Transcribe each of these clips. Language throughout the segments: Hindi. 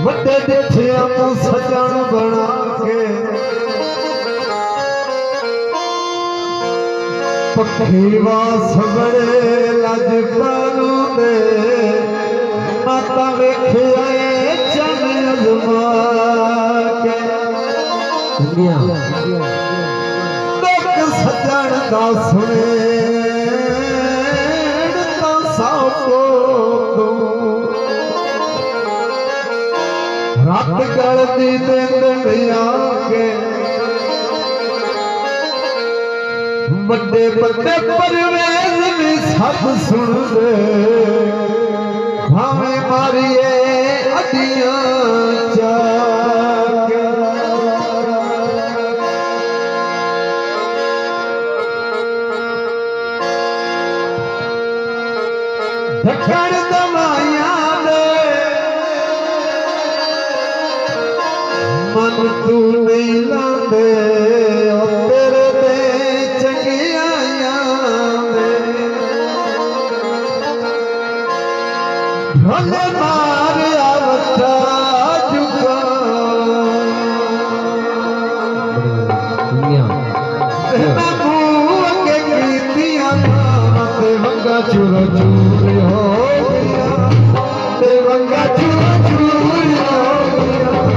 बड़े दिठिया को सजन बना के पखी वास बड़े लज पालू दे माता वेखिया चन अजमा के देख सजन दा सुने रात गलती दिया के बड़े बड़े परवेज भी सब सुन दे भावे मारिए अडियां जाके ढक्कन दवाइया मन तू नहीं लांदे तेरे दे चंगियां भले मार आवता जुगा तेरा मुंह के कीतियां ते वंगा चूर चूर हो गया ते वंगा चूर चूर हो गया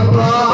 Oh,